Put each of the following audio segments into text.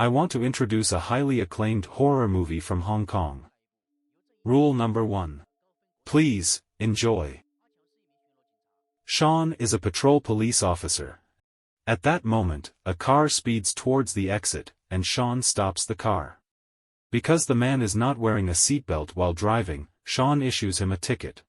I want to introduce a highly acclaimed horror movie from Hong Kong. Rule number 1. Please, enjoy. Sean is a patrol police officer. At that moment, a car speeds towards the exit, and Sean stops the car. Because the man is not wearing a seatbelt while driving, Sean issues him a ticket.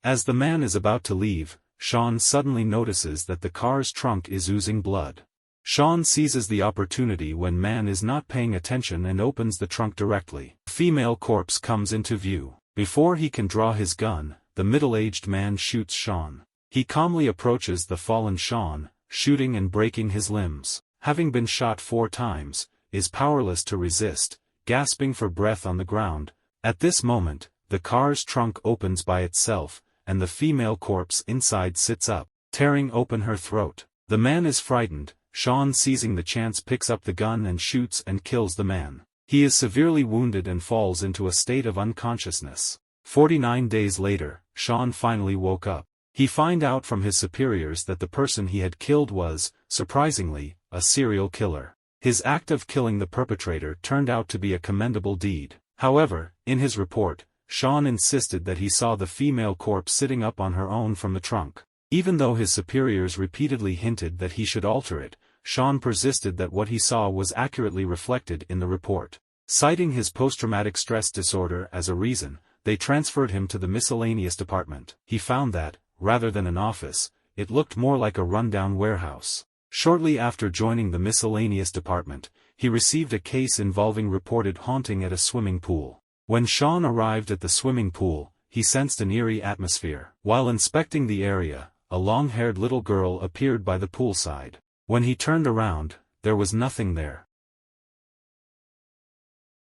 As the man is about to leave, Sean suddenly notices that the car's trunk is oozing blood. Sean seizes the opportunity when man is not paying attention and opens the trunk directly. A female corpse comes into view. Before he can draw his gun, the middle-aged man shoots Sean. He calmly approaches the fallen Sean, shooting and breaking his limbs. Having been shot 4 times, is powerless to resist, gasping for breath on the ground. At this moment, the car's trunk opens by itself, and the female corpse inside sits up, tearing open her throat. The man is frightened. Sean, seizing the chance, picks up the gun and shoots and kills the man. He is severely wounded and falls into a state of unconsciousness. 49 days later, Sean finally woke up. He found out from his superiors that the person he had killed was, surprisingly, a serial killer. His act of killing the perpetrator turned out to be a commendable deed. However, in his report, Sean insisted that he saw the female corpse sitting up on her own from the trunk. Even though his superiors repeatedly hinted that he should alter it, Sean persisted that what he saw was accurately reflected in the report. Citing his post-traumatic stress disorder as a reason, they transferred him to the miscellaneous department. He found that, rather than an office, it looked more like a rundown warehouse. Shortly after joining the miscellaneous department, he received a case involving reported haunting at a swimming pool. When Sean arrived at the swimming pool, he sensed an eerie atmosphere. While inspecting the area, a long-haired little girl appeared by the poolside. When he turned around, there was nothing there.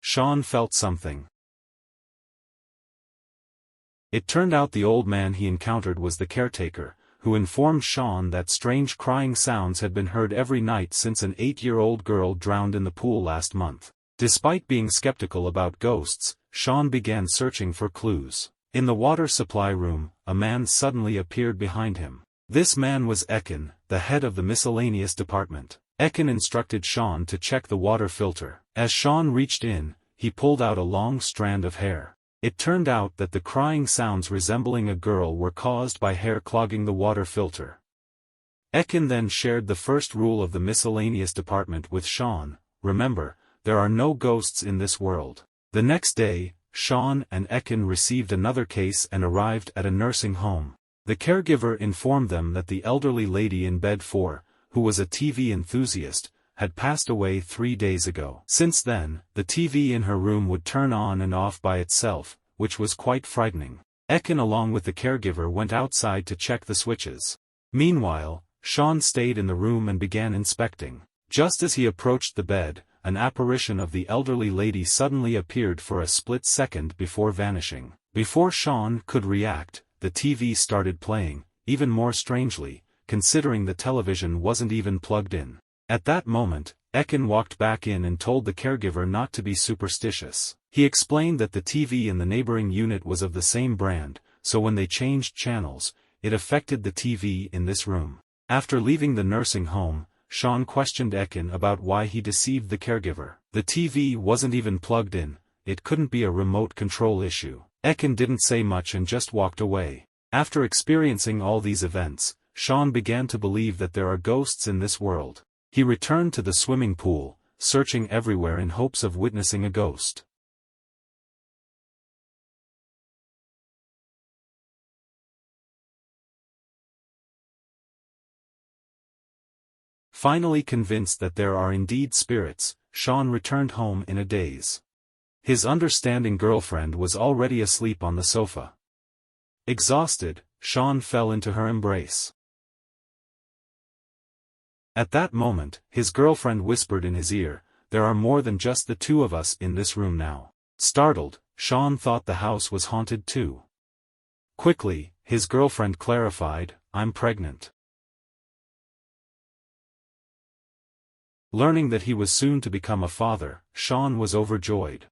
Sean felt something. It turned out the old man he encountered was the caretaker, who informed Sean that strange crying sounds had been heard every night since an 8-year-old girl drowned in the pool last month. Despite being skeptical about ghosts, Sean began searching for clues. In the water supply room, a man suddenly appeared behind him. This man was Ekin, the head of the miscellaneous department. Ekin instructed Sean to check the water filter. As Sean reached in, he pulled out a long strand of hair. It turned out that the crying sounds resembling a girl were caused by hair clogging the water filter. Ekin then shared the first rule of the miscellaneous department with Sean: remember, there are no ghosts in this world. The next day, Sean and Ekin received another case and arrived at a nursing home. The caregiver informed them that the elderly lady in bed 4, who was a TV enthusiast, had passed away 3 days ago. Since then, the TV in her room would turn on and off by itself, which was quite frightening. Ekin along with the caregiver went outside to check the switches. Meanwhile, Sean stayed in the room and began inspecting. Just as he approached the bed, an apparition of the elderly lady suddenly appeared for a split second before vanishing. Before Sean could react, the TV started playing, even more strangely, considering the television wasn't even plugged in. At that moment, Ekin walked back in and told the caregiver not to be superstitious. He explained that the TV in the neighboring unit was of the same brand, so when they changed channels, it affected the TV in this room. After leaving the nursing home, Sean questioned Ekin about why he deceived the caregiver. The TV wasn't even plugged in, it couldn't be a remote control issue. Ekin didn't say much and just walked away. After experiencing all these events, Sean began to believe that there are ghosts in this world. He returned to the swimming pool, searching everywhere in hopes of witnessing a ghost. Finally convinced that there are indeed spirits, Sean returned home in a daze. His understanding girlfriend was already asleep on the sofa. Exhausted, Sean fell into her embrace. At that moment, his girlfriend whispered in his ear, "There are more than just the two of us in this room now." Startled, Sean thought the house was haunted too. Quickly, his girlfriend clarified, "I'm pregnant." Learning that he was soon to become a father, Sean was overjoyed.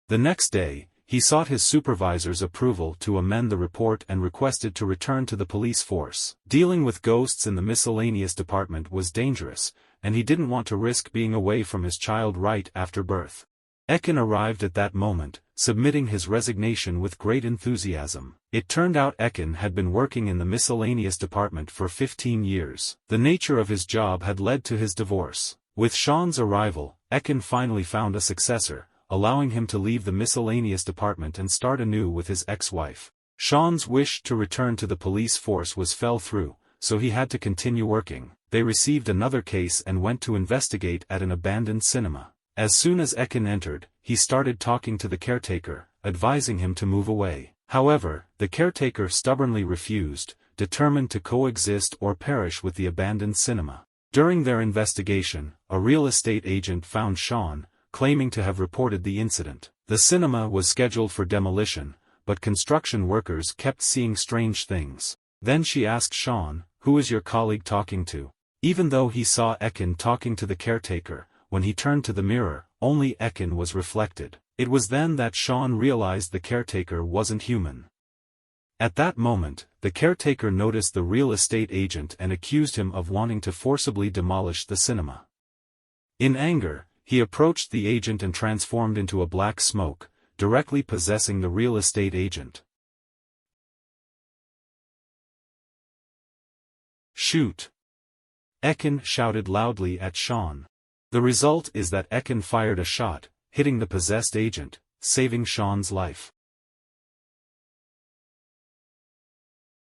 The next day, he sought his supervisor's approval to amend the report and requested to return to the police force. Dealing with ghosts in the miscellaneous department was dangerous, and he didn't want to risk being away from his child right after birth. Ekin arrived at that moment, submitting his resignation with great enthusiasm. It turned out Ekin had been working in the miscellaneous department for 15 years. The nature of his job had led to his divorce. With Sean's arrival, Ekin finally found a successor, allowing him to leave the miscellaneous department and start anew with his ex-wife. Sean's wish to return to the police force fell through, so he had to continue working. They received another case and went to investigate at an abandoned cinema. As soon as Ekin entered, he started talking to the caretaker, advising him to move away. However, the caretaker stubbornly refused, determined to coexist or perish with the abandoned cinema. During their investigation, a real estate agent found Sean, claiming to have reported the incident. The cinema was scheduled for demolition, but construction workers kept seeing strange things. Then she asked Sean, "Who is your colleague talking to?" Even though he saw Ekin talking to the caretaker, when he turned to the mirror, only Ekin was reflected. It was then that Sean realized the caretaker wasn't human. At that moment, the caretaker noticed the real estate agent and accused him of wanting to forcibly demolish the cinema. In anger, he approached the agent and transformed into a black smoke, directly possessing the real estate agent. "Shoot!" Ekin shouted loudly at Sean. The result is that Ekin fired a shot, hitting the possessed agent, saving Sean's life.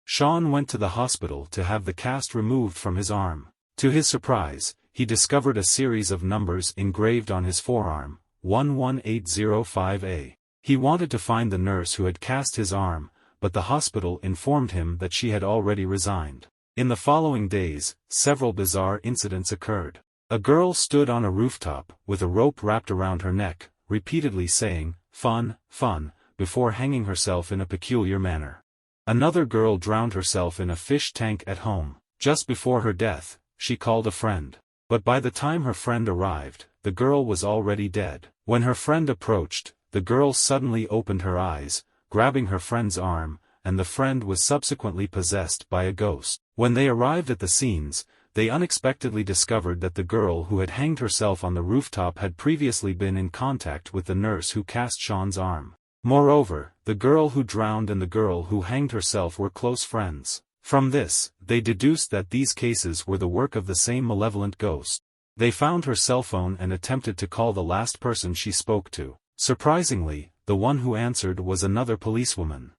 Sean went to the hospital to have the cast removed from his arm. To his surprise, he discovered a series of numbers engraved on his forearm, 11805A. He wanted to find the nurse who had cast his arm, but the hospital informed him that she had already resigned. In the following days, several bizarre incidents occurred. A girl stood on a rooftop, with a rope wrapped around her neck, repeatedly saying, "Fun, fun," before hanging herself in a peculiar manner. Another girl drowned herself in a fish tank at home. Just before her death, she called a friend. But by the time her friend arrived, the girl was already dead. When her friend approached, the girl suddenly opened her eyes, grabbing her friend's arm, and the friend was subsequently possessed by a ghost. When they arrived at the scenes, they unexpectedly discovered that the girl who had hanged herself on the rooftop had previously been in contact with the nurse who cast Sean's arm. Moreover, the girl who drowned and the girl who hanged herself were close friends. From this, they deduced that these cases were the work of the same malevolent ghost. They found her cell phone and attempted to call the last person she spoke to. Surprisingly, the one who answered was another policewoman.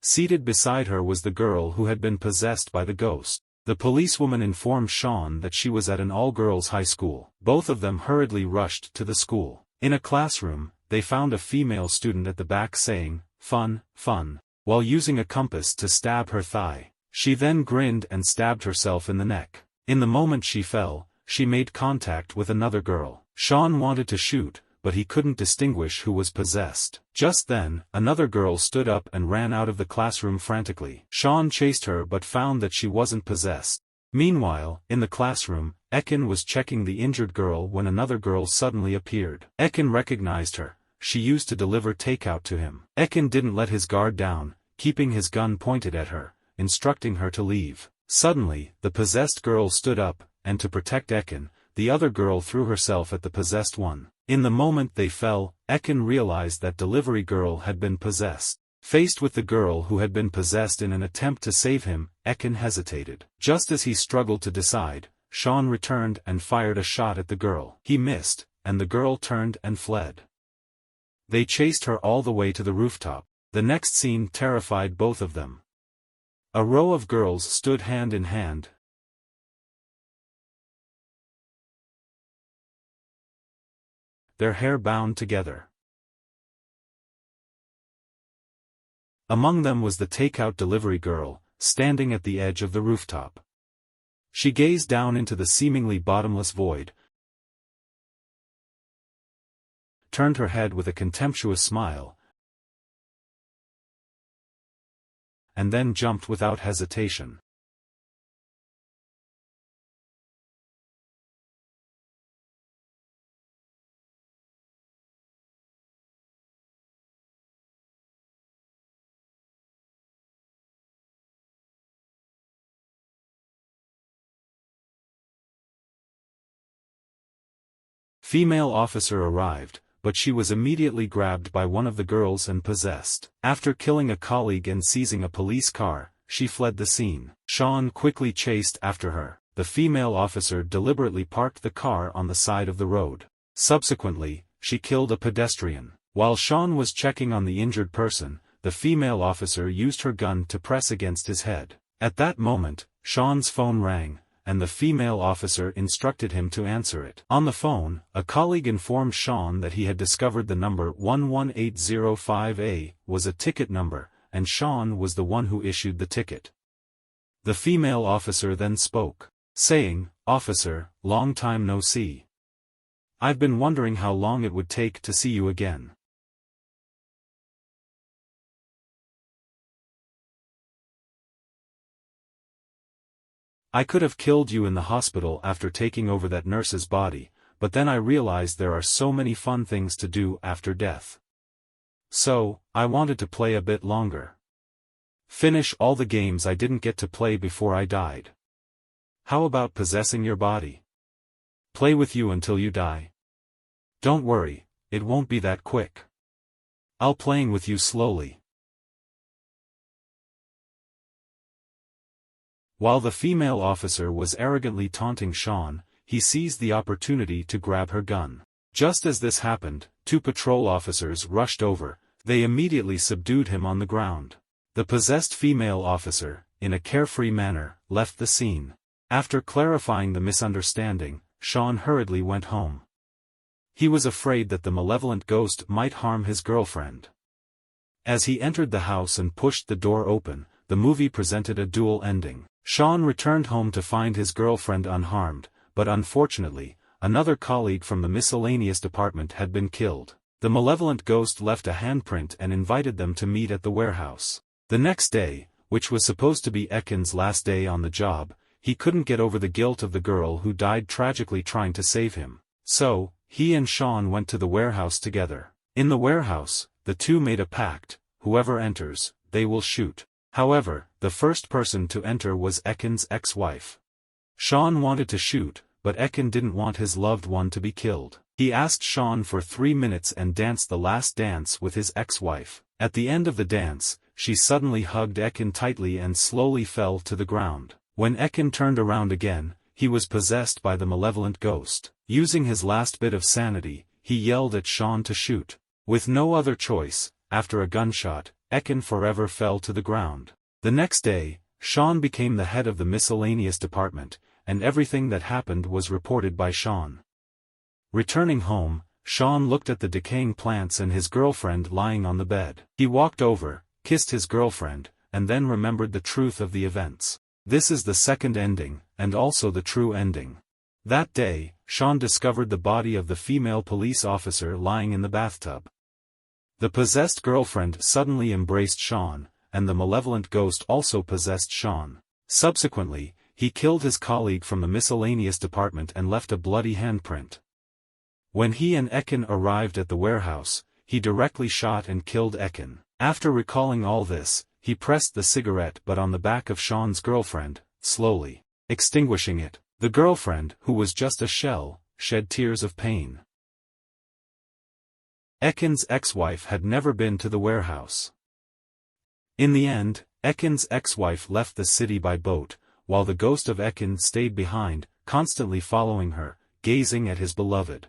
Seated beside her was the girl who had been possessed by the ghost. The policewoman informed Sean that she was at an all-girls high school. Both of them hurriedly rushed to the school. In a classroom, they found a female student at the back saying, "Fun, fun," while using a compass to stab her thigh. She then grinned and stabbed herself in the neck. In the moment she fell, she made contact with another girl. Sean wanted to shoot, but he couldn't distinguish who was possessed. Just then, another girl stood up and ran out of the classroom frantically. Sean chased her but found that she wasn't possessed. Meanwhile, in the classroom, Ekin was checking the injured girl when another girl suddenly appeared. Ekin recognized her. She used to deliver takeout to him. Ekin didn't let his guard down, keeping his gun pointed at her, instructing her to leave. Suddenly, the possessed girl stood up, and to protect Ekin, the other girl threw herself at the possessed one. In the moment they fell, Ekin realized that delivery girl had been possessed. Faced with the girl who had been possessed in an attempt to save him, Ekin hesitated. Just as he struggled to decide, Sean returned and fired a shot at the girl. He missed, and the girl turned and fled. They chased her all the way to the rooftop. The next scene terrified both of them. A row of girls stood hand in hand, their hair bound together. Among them was the takeout delivery girl, standing at the edge of the rooftop. She gazed down into the seemingly bottomless void, turned her head with a contemptuous smile, and then jumped without hesitation. female officer arrived, but she was immediately grabbed by one of the girls and possessed. After killing a colleague and seizing a police car, she fled the scene. Sean quickly chased after her. The female officer deliberately parked the car on the side of the road. Subsequently, she killed a pedestrian. While Sean was checking on the injured person, the female officer used her gun to press against his head. At that moment, Sean's phone rang, and the female officer instructed him to answer it. On the phone, a colleague informed Sean that he had discovered the number 11805A was a ticket number, and Sean was the one who issued the ticket. The female officer then spoke, saying, "Officer, long time no see. I've been wondering how long it would take to see you again. I could have killed you in the hospital after taking over that nurse's body, but then I realized there are so many fun things to do after death. So, I wanted to play a bit longer. Finish all the games I didn't get to play before I died. How about possessing your body? Play with you until you die. Don't worry, it won't be that quick. I'll playing with you slowly." While the female officer was arrogantly taunting Sean, he seized the opportunity to grab her gun. Just as this happened, 2 patrol officers rushed over. They immediately subdued him on the ground. The possessed female officer, in a carefree manner, left the scene. After clarifying the misunderstanding, Sean hurriedly went home. He was afraid that the malevolent ghost might harm his girlfriend. As he entered the house and pushed the door open, the movie presented a dual ending. Sean returned home to find his girlfriend unharmed, but unfortunately, another colleague from the miscellaneous department had been killed. The malevolent ghost left a handprint and invited them to meet at the warehouse. The next day, which was supposed to be Ekin's last day on the job, he couldn't get over the guilt of the girl who died tragically trying to save him. So, he and Sean went to the warehouse together. In the warehouse, the two made a pact: whoever enters, they will shoot. However, the first person to enter was Ekin's ex-wife. Sean wanted to shoot, but Ekin didn't want his loved one to be killed. He asked Sean for 3 minutes and danced the last dance with his ex-wife. At the end of the dance, she suddenly hugged Ekin tightly and slowly fell to the ground. When Ekin turned around again, he was possessed by the malevolent ghost. Using his last bit of sanity, he yelled at Sean to shoot. With no other choice, after a gunshot, Ekin forever fell to the ground. The next day, Sean became the head of the miscellaneous department, and everything that happened was reported by Sean. Returning home, Sean looked at the decaying plants and his girlfriend lying on the bed. He walked over, kissed his girlfriend, and then remembered the truth of the events. This is the second ending, and also the true ending. That day, Sean discovered the body of the female police officer lying in the bathtub. The possessed girlfriend suddenly embraced Sean, and the malevolent ghost also possessed Sean. Subsequently, he killed his colleague from the miscellaneous department and left a bloody handprint. When he and Ekin arrived at the warehouse, he directly shot and killed Ekin. After recalling all this, he pressed the cigarette butt on the back of Sean's girlfriend, slowly extinguishing it. The girlfriend, who was just a shell, shed tears of pain. Ekin's ex-wife had never been to the warehouse. In the end, Ekin's ex-wife left the city by boat, while the ghost of Ekin stayed behind, constantly following her, gazing at his beloved.